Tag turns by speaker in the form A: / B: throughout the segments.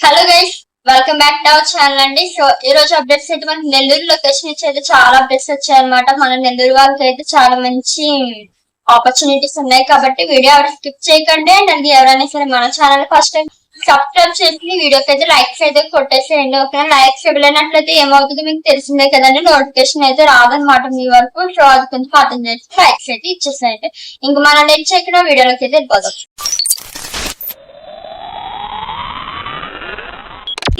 A: Hello guys, welcome back to our channel అండి. So ఈ రోజు అప్డేట్స్ అయితే మనకి నెల్లూరు లొకేషన్ నుంచి అయితే చాలా అప్డేట్స్ వచ్చాయన్నమాట. మన నెల్లూరు వాళ్ళకి అయితే చాలా మంచి ఆపర్చునిటీస్ ఉన్నాయి కాబట్టి వీడియో ఎవరు స్కిప్ చేయకండి. అండ్ ఎవరైనా సరే మన ఛానల్ ఫస్ట్ టైం సబ్స్క్రైబ్ చేసి వీడియోకి అయితే లైక్స్ అయితే కొట్టేసేయండి. ఓకే, లైక్స్ ఇవ్వలేనట్లయితే ఏమవుతుందో మీకు తెలిసిందే కదండి, నోటిఫికేషన్ అయితే రాదనమాట మీ వరకు. సో అది కొంచెం అర్థం చేసి లైక్స్ అయితే ఇచ్చేసేయండి. ఇంకా మనం నెక్స్ట్ చేయకుండా వీడియోలోకి అయితే వెళ్ళిపోదాం.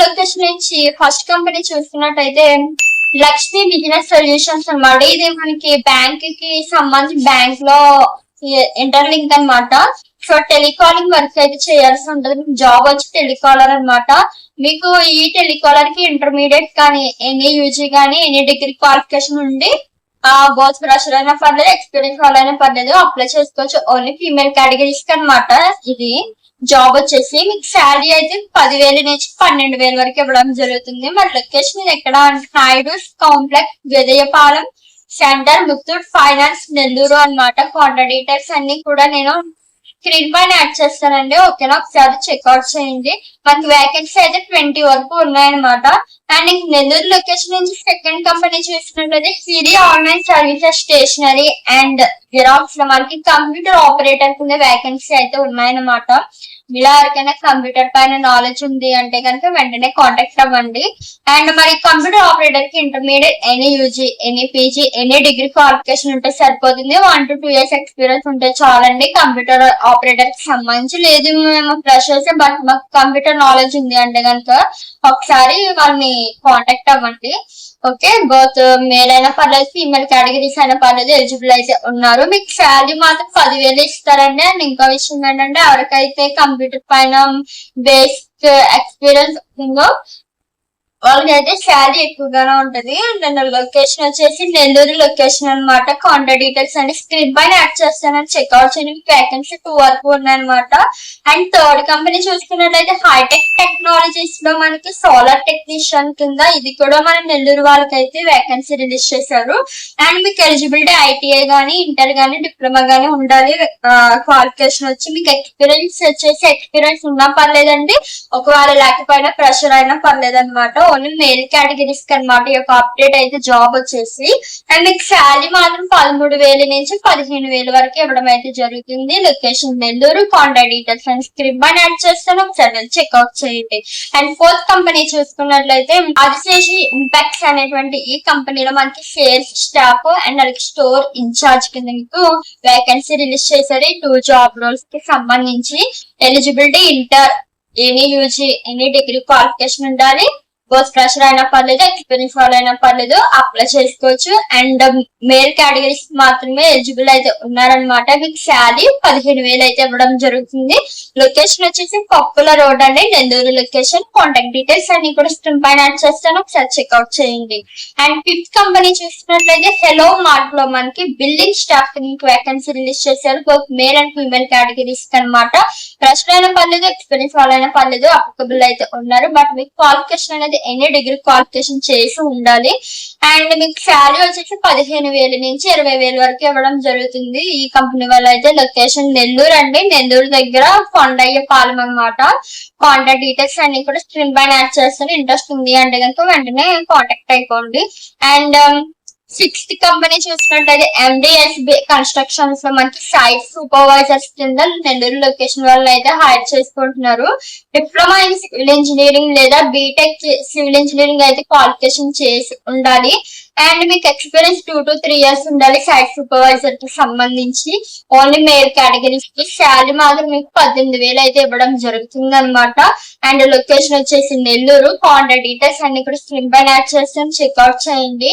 A: లొకేషన్ నుంచి ఫస్ట్ కంపెనీ చూస్తున్నట్టయితే లక్ష్మి బిజినెస్ సొల్యూషన్స్ అన్నమాట. ఇది మనకి బ్యాంక్ కి సంబంధించి బ్యాంక్ లో ఇంటర్లింక్ అన్నమాట. సో టెలికాలింగ్ వర్క్ అయితే చేయాల్సి ఉంటది. మీకు జాబ్ వచ్చి టెలికాలర్ అన్నమాట. మీకు ఈ టెలికాలర్ కి ఇంటర్మీడియట్ కానీ ఎనీ యూజీ కానీ ఎనీ డిగ్రీ క్వాలిఫికేషన్ ఉండి బోత్ ఫ్రెషర్ అయినా పర్లేదు, ఎక్స్పీరియన్స్ వాళ్ళైనా పర్లేదు, అప్లై చేసుకోవచ్చు. ఓన్లీ ఫీమేల్ కేటగిరీస్ కి అన్నమాట. ఇది జాబ్ వచ్చేసి మీకు శాలరీ అయితే 10,000 నుంచి 12,000 వరకు ఇవ్వడం జరుగుతుంది. మరి లొకేషన్ ఎక్కడ అంటే Naidu complex, Vijayapalem centre, Muthoot finance, Nellore అన్నమాట. కాంటాక్ట్ డీటెయిల్స్ అన్ని కూడా నేను స్క్రీన్ పైన యాడ్ చేస్తానండి. ఓకేనా, ఒకసారి చెక్అవుట్ చేయండి. మనకి వేకెన్సీ అయితే 20 వరకు ఉన్నాయన్నమాట. అండ్ ఇంక నెల్లూరు లొకేషన్ నుంచి సెకండ్ కంపెనీ చూసినట్లయితే Siri online services stationery and xerox లో మనకి కంప్యూటర్ ఆపరేటర్ కింద వేకెన్సీ అయితే ఉన్నాయన్నమాట. ఇలా ఎవరికైనా కంప్యూటర్ పైన నాలెడ్జ్ ఉంది అంటే కనుక వెంటనే కాంటాక్ట్ అవ్వండి. అండ్ మరి కంప్యూటర్ ఆపరేటర్ కి intermediate any UG any PG any degree qualification ఉంటే సరిపోతుంది. 1 to 2 years ఎక్స్పీరియన్స్ ఉంటే చాలండి. కంప్యూటర్ ఆపరేటర్ కి సంబంధించి లేదు మేము ఫ్రెషర్స్ బట్ మాకు కంప్యూటర్ నాలెడ్జ్ ఉంది అంటే కనుక ఒకసారి వాళ్ళని కాంటాక్ట్ అవ్వండి. ఓకే, బోత్ మేల్ అయినా పర్లేదు, ఫీమేల్ కేటగిరీస్ అయినా పర్లేదు, ఎలిజిబుల్ అయితే ఉన్నారు. మీకు శాలరీ మాత్రం 10,000 ఇస్తారండి. అండ్ ఇంకో విషయం ఏంటంటే ఎవరికైతే కంప్యూటర్ పైన బేసిక్ ఎక్స్పీరియన్స్ ఉందో వాళ్ళకైతే శాలరీ ఎక్కువగానే ఉంటది. అండ్ లొకేషన్ వచ్చేసి నెల్లూరు లొకేషన్ అనమాట. కాంటాక్ట్ డీటెయిల్స్ అన్ని స్క్రీన్ పైన యాడ్ చేస్తానని చెక్అవుట్ చేయండి. వేకెన్సీ 2 వరకు ఉన్నాయన్నమాట. అండ్ థర్డ్ కంపెనీ చూసుకున్నట్లయితే హైటెక్ టెక్నాలజీస్ లో మనకి సోలార్ టెక్నీషియన్ కింద ఇది కూడా మన నెల్లూరు వాళ్ళకైతే వేకెన్సీ రిలీజ్ చేశారు. అండ్ మీకు ఎలిజిబిలిటీ ఐటీఐ గానీ ఇంటర్ గానీ డిప్లొమా గానీ ఉండాలి. క్వాలిఫికేషన్ వచ్చి మీకు ఎక్స్పీరియన్స్ ఉన్నా పర్లేదండి, ఒకవేళ లేకపోయినా ప్రెషర్ అయినా పర్లేదు అనమాట. ఓన్లీ మేల్ కేటగిరీస్ కి అనమాట ఈ యొక్క అప్డేట్ అయితే జాబ్ వచ్చేసి. అండ్ మీకు శాలరీ మాత్రం 13,000 నుంచి 15,000 వరకు ఇవ్వడం అయితే జరుగుతుంది. Location Nellore. Contact details and script అని యాడ్ చేస్తాను, ఒకసారి చెక్అవుట్ చేయండి. అండ్ ఫోర్త్ కంపెనీ చూసుకున్నట్లయితే అదిశేషి ఇంపాక్ట్స్ అనేటువంటి ఈ కంపెనీలో మనకి సేల్స్ స్టాఫ్ అండ్ అలాగే స్టోర్ ఇన్ఛార్జ్ కింద మీకు వేకెన్సీ రిలీజ్ చేశారు. 2 జాబ్ రోల్స్ కి సంబంధించి eligibility inter any UG any degree qualification ఉండాలి. బోత్ ఫ్రెషర్ అయినా పర్లేదు, ఎక్స్పీరియన్స్ వాళ్ళైనా పర్లేదు, అప్లై చేసుకోవచ్చు. అండ్ మేల్ కేటగిరీస్ మాత్రమే ఎలిజిబుల్ అయితే ఉన్నారనమాట. మీకు శాలరీ 15,000 అయితే ఇవ్వడం జరుగుతుంది. లొకేషన్ వచ్చేసి పప్పుల రోడ్ అండి, నెల్లూరు లొకేషన్. కాంటాక్ట్ డీటెయిల్స్ అన్ని కూడా స్క్రీన్ పైన యాడ్ చేస్తాను, ఒకసారి చెక్అవుట్ చేయండి. అండ్ ఫిఫ్త్ కంపెనీ చూసినట్లయితే హెలో మార్ట్ లో మనకి బిల్డింగ్ స్టాఫ్ వేకెన్సీ రిలీజ్ చేశారు. Both male and female categories అనమాట. ఫ్రెషర్ అయినా పర్లేదు, ఎక్స్పీరియన్స్ వాళ్ళైనా పర్లేదు, అప్లికబుల్ అయితే ఉన్నారు. బట్ మీకు క్వాలిఫికేషన్ అనేది ఎనీ డిగ్రీ క్వాలిఫికేషన్ చేసి ఉండాలి. అండ్ మీకు శాలరీ వచ్చేసి 15,000 నుంచి 20,000 వరకు ఇవ్వడం జరుగుతుంది. ఈ కంపెనీ వల్ల అయితే లొకేషన్ నెల్లూరు అండి, నెల్లూరు దగ్గర కొండయ్య పాలెం అనమాట. కాంటాక్ట్ డీటెయిల్స్ అన్ని కూడా స్క్రీన్ పైన యాడ్ చేస్తాను. ఇంట్రెస్ట్ ఉంది అంటే కనుక వెంటనే కాంటాక్ట్ అయిపోండి. అండ్ సిక్స్త్ కంపెనీ చూసినట్టయితే ఎండిఎస్బి కన్స్ట్రక్షన్స్ లో మనకి సైట్ సూపర్వైజర్స్ కింద నెల్లూరు లొకేషన్ వాళ్ళు అయితే హైర్ చేసుకుంటున్నారు. డిప్లొమా ఇన్ సివిల్ ఇంజనీరింగ్ లేదా బీటెక్ సివిల్ ఇంజనీరింగ్ అయితే క్వాలిఫికేషన్ చేసి ఉండాలి. అండ్ మీకు ఎక్స్పీరియన్స్ 2 to 3 years ఉండాలి సైట్ సూపర్వైజర్ కి సంబంధించి. ఓన్లీ మేల్ కేటగిరీస్ కి శాలరీ మాత్రం మీకు 18,000 అయితే ఇవ్వడం జరుగుతుంది అనమాట. అండ్ లొకేషన్ వచ్చేసి నెల్లూరు. కాంటాక్ట్ డీటెయిల్స్ అన్ని కూడా స్క్రీన్ పైన యాడ్ చేస్తాం, చెక్అవుట్ చేయండి.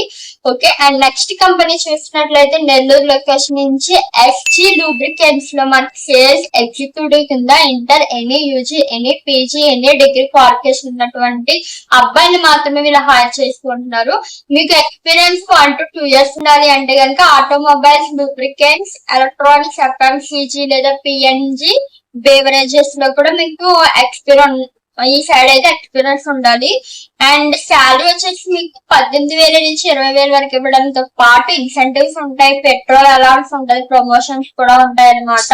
A: ఓకే, అండ్ నెక్స్ట్ కంపెనీ చూసినట్లయితే నెల్లూరు లొకేషన్ నుంచి ఎస్జీ లూబ్రికెంట్స్ లో మనకి సేల్స్ ఎగ్జిక్యూటివ్ కింద inter any UG any PG any degree qualification ఉన్నటువంటి అబ్బాయిని మాత్రమే వీళ్ళు హైర్ చేసుకుంటున్నారు. మీకు ఎక్స్పీరియన్స్ 1 to 2 years ఉండాలి అంటే కనుక ఆటోమొబైల్స్, లూబ్రికెంట్స్, ఎలక్ట్రానిక్స్, ఎఫ్ఎంసీజీ లేదా పిఎన్జీ బేవరేజెస్ లో కూడా మీకు ఎక్స్పీరియన్స్ ఈ సైడ్ అయితే ఎక్స్పీరియన్స్ ఉండాలి. అండ్ శాలరీ వచ్చేసి మీకు 18,000 నుంచి 20,000 వరకు ఇవ్వడంతో పాటు ఇన్సెంటివ్స్ ఉంటాయి, పెట్రోల్ అలౌన్స్ ఉంటాయి, ప్రమోషన్స్ కూడా ఉంటాయి అన్నమాట.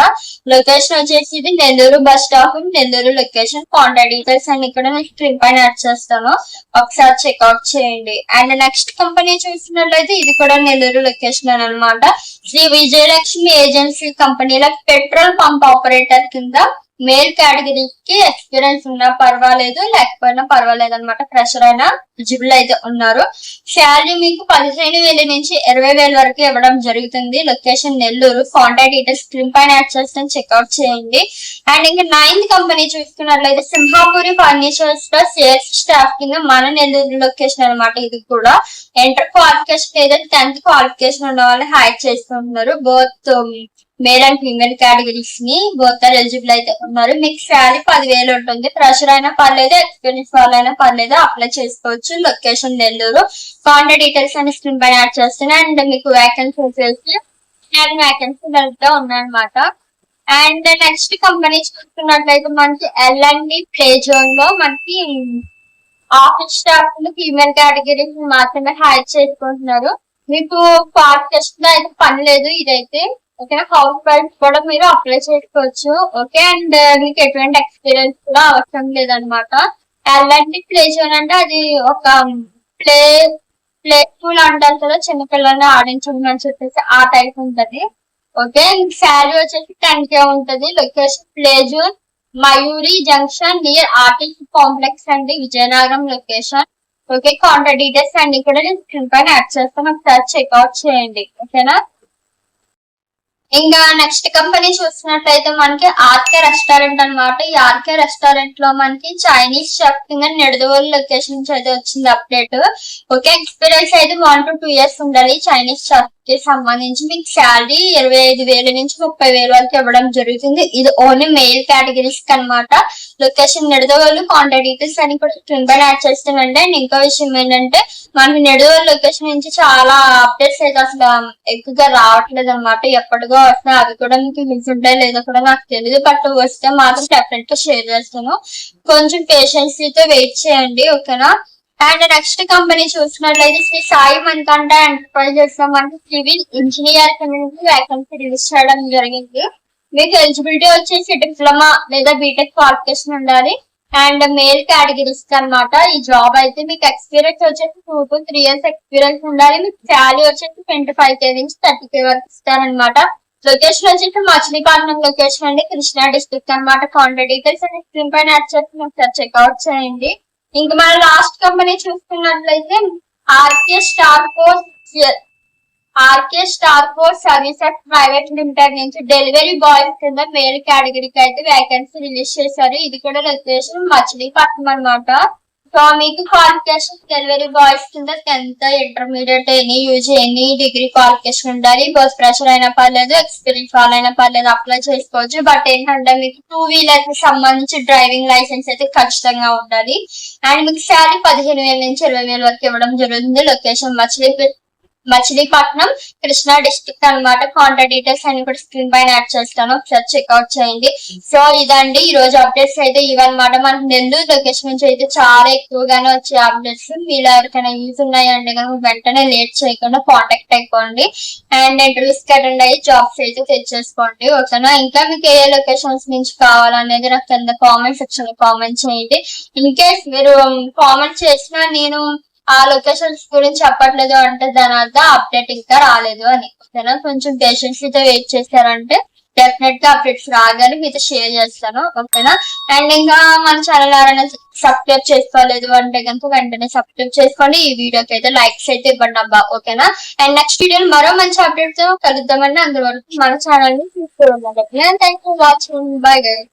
A: లొకేషన్ వచ్చేసి ఇది Nellore bus stop, Nellore location. Contact details అని ఇక్కడ నేను స్క్రీన్ పైన యాడ్ చేస్తాను, ఒకసారి చెక్అవుట్ చేయండి. అండ్ నెక్స్ట్ కంపెనీ చూసినట్లయితే ఇది కూడా నెల్లూరు లొకేషన్ అనమాట. శ్రీ విజయలక్ష్మి ఏజెన్సీ కంపెనీలో పెట్రోల్ పంప్ ఆపరేటర్ కింద మేల్ కేటగిరీకి ఎక్స్పీరియన్స్ ఉన్నా పర్వాలేదు, లేకపోయినా పర్వాలేదు అనమాట. ఫ్రెషర్ అయినా ఎలిజిబుల్ అయితే ఉన్నారు. శాలరీ మీకు 15,000 నుంచి 20,000 వరకు ఇవ్వడం జరుగుతుంది. Location Nellore. Contact details screen పైన యాడ్ చేస్తాను, చెక్అవుట్ చేయండి. అండ్ ఇంకా 9th కంపెనీ చూసుకున్నట్లయితే సింహాపురి ఫర్నిచర్స్ లో సేల్స్ స్టాఫ్ కింద మన నెల్లూరు లొకేషన్ అనమాట. ఇది కూడా ఎంటర్ క్వాలిఫికేషన్ ఏదైతే 10th క్వాలిఫికేషన్ ఉన్న వాళ్ళు హైర్ చేస్తున్నారు. Both male and female categories ని బోత్ ఆర్ ఎలిజిబుల్ అయితే ఉన్నారు. మీకు శాలరీ 10,000 ఉంటుంది. ఫ్రెషర్ అయినా పర్లేదు, ఎక్స్పీరియన్స్ వాళ్ళైనా పర్లేదు, అప్లై చేసుకోవచ్చు. లొకేషన్ నెల్లూరు. కాంటాక్ట్ డీటెయిల్స్ అని స్క్రీన్ పైన యాడ్ చేస్తాను. అండ్ మీకు వేకెన్సీ వచ్చేసి 10 వేకెన్సీ వెళ్తే ఉన్నాయన్నమాట. అండ్ నెక్స్ట్ కంపెనీ చూసుకున్నట్లయితే మనకి L&D ప్లే జోన్ లో మనకి ఆఫీస్ స్టాఫ్ ఫీమేల్ కేటగిరీస్ మాత్రమే హైర్ చేసుకుంటున్నారు. మీకు క్వాలిఫికేషన్ లో అయితే పని లేదు ఇదైతే. ఓకే, హౌస్ వైఫ్ కూడా మీరు అప్లై చేసుకోవచ్చు. ఓకే, అండ్ మీకు ఎటువంటి ఎక్స్పీరియన్స్ కూడా అవసరం లేదనమాట. L&D ప్లే జోన్ అంటే అది ఒక ప్లే ప్లే స్కూల్ అంటారు కదా, చిన్నపిల్లల్ని ఆడించడం అని చెప్పేసి ఆ టైప్ ఉంటది. ఓకే, శాలరీ వచ్చేసి 10K ఉంటది. Location play zone Mayuri junction near RTC complex అండి, Vizianagaram location. Okay, contact details అన్ని కూడా నేను స్క్రీన్ పైన యాడ్ చేస్తాను, ఒకసారి చెక్అవుట్ చేయండి. ఓకేనా. ఇంకా నెక్స్ట్ కంపెనీ చూసినట్లయితే మనకి ఆర్కే రెస్టారెంట్ అనమాట. ఈ ఆర్కే రెస్టారెంట్ లో మనకి చైనీస్ షెఫ్ కింద నిడదవోలు లొకేషన్ నుంచి అయితే వచ్చింది అప్డేట్. ఓకే, ఎక్స్పీరియన్స్ అయితే 1 to 2 years ఉండాలి చైనీస్ షెఫ్ కి సంబంధించి. మీకు శాలరీ 25,000 నుంచి 30,000 వరకు ఇవ్వడం జరుగుతుంది. ఇది ఓన్లీ మెయిల్ కేటగిరీస్ కి అనమాట. లొకేషన్ నిడదవోలు. కాంటాక్ట్ డీటెయిల్స్ అని కూడా స్క్రీన్ పైన యాడ్ చేస్తానండి. అండ్ ఇంకో విషయం ఏంటంటే మనకి నిడదవోలు లొకేషన్ నుంచి చాలా అప్డేట్స్ అయితే అసలు ఎక్కువగా రావట్లేదు అనమాట. ఎప్పటికో వస్తున్నాయి, అవి కూడా మీకు మిస్ ఉంటాయి లేదో కూడా నాకు తెలియదు. బట్ వస్తే మాత్రం డెఫినెట్ గా షేర్ చేస్తాను, కొంచెం పేషెన్స్ అయితే వెయిట్ చేయండి. ఓకేనా. అండ్ నెక్స్ట్ కంపెనీ చూసినట్లయితే శ్రీ సాయి మణికంఠ ఎంటర్ప్రైజెస్ లో మనకి సివిల్ ఇంజనీర్ కింద వేకెన్సీ రిలీజ్ చేయడం జరిగింది. మీకు ఎలిజిబిలిటీ వచ్చేసి డిప్లొమా లేదా బీటెక్ క్వాలిఫికేషన్ ఉండాలి. అండ్ మేల్ కేటగిరీస్ అనమాట ఈ జాబ్ అయితే. మీకు ఎక్స్పీరియన్స్ వచ్చేసి 2 to 3 years ఎక్స్పీరియన్స్ ఉండాలి. మీకు శాలరీ వచ్చేసి 25K నుంచి 30K వరకు ఇస్తారనమాట. లొకేషన్ వచ్చేసి మచిలీపట్నం లొకేషన్ అండి, కృష్ణా డిస్ట్రిక్ట్ అనమాట. కాంటాక్ట్ డీటెయిల్స్ అని స్క్రీన్ పైన యాడ్ చేసి ఒకసారి చెక్అవుట్ చేయండి. ఇంకా మన లాస్ట్ కంపెనీ చూసుకున్నట్లయితే R K star force services private limited నుంచి డెలివరీ బాయ్స్ కింద మేల్ కేటగిరీకి అయితే వేకెన్సీ రిలీజ్ చేశారు. ఇది కూడా లొకేషన్ మచిలీపట్నం అనమాట. సో మీకు క్వాలిఫికేషన్ డెలివరీ బాయ్స్ కింద 10th intermediate any UG any degree qualification ఉండాలి. బస్ ప్రెషర్ అయినా పర్లేదు, ఎక్స్పీరియన్స్ వాళ్ళైనా పర్లేదు, అప్లై చేసుకోవచ్చు. బట్ ఏంటంటే మీకు 2 wheeler కి సంబంధించి డ్రైవింగ్ లైసెన్స్ అయితే ఖచ్చితంగా ఉండాలి. అండ్ మీకు శాలరీ 15,000 నుంచి 20,000 వరకు ఇవ్వడం జరుగుతుంది. లొకేషన్ మచిలీపట్నం కృష్ణా డిస్ట్రిక్ట్ అనమాట. కాంటాక్ట్ డీటెయిల్స్ అన్ని కూడా స్క్రీన్ పైన యాడ్ చేస్తాను, ఒకసారి చెక్అవుట్ చేయండి. సో ఇదండి ఈ రోజు అప్డేట్స్ అయితే ఇవన్నమాట. మనకు నెల్లూరు లొకేషన్ నుంచి అయితే చాలా ఎక్కువగానే వచ్చే అప్డేట్స్. మీలో ఎవరికైనా యూజ్ ఉన్నాయంటే కనుక వెంటనే లేట్ చేయకుండా కాంటాక్ట్ అయిపోండి. అండ్ ఇంటర్వ్యూస్ కి అటెండ్ అయ్యి జాబ్స్ అయితే తెచ్చేసుకోండి. ఓకేనా. ఇంకా మీకు ఏ లొకేషన్స్ నుంచి కావాలనేది నాకు కింద కామెంట్ సెక్షన్ లో కామెంట్ చేయండి. ఇన్ కేస్ మీరు కామెంట్ చేసినా నేను ఆ లొకేషన్స్ గురించి చెప్పట్లేదు అంటే దాని అర్థం అప్డేట్ ఇంకా రాలేదు అని. ఓకేనా. కొంచెం పేషెన్స్ అయితే వెయిట్ చేశారంటే డెఫినెట్ గా అప్డేట్స్ రాగానే మీతో షేర్ చేస్తాను. ఓకేనా. అండ్ ఇంకా మన ఛానల్ ఎవరైనా సబ్స్క్రైబ్ చేసుకోలేదు అంటే కనుక వెంటనే సబ్స్క్రైబ్ చేసుకోండి. ఈ వీడియోకి అయితే లైక్స్ అయితే ఇవ్వండి అబ్బా. ఓకేనా. అండ్ నెక్స్ట్ వీడియోలో మరో మంచి అప్డేట్ తో కలుద్దామండి. అందువరకు మన ఛానల్ ని చూసుకోవాలి. Thank you watching. Bye guys.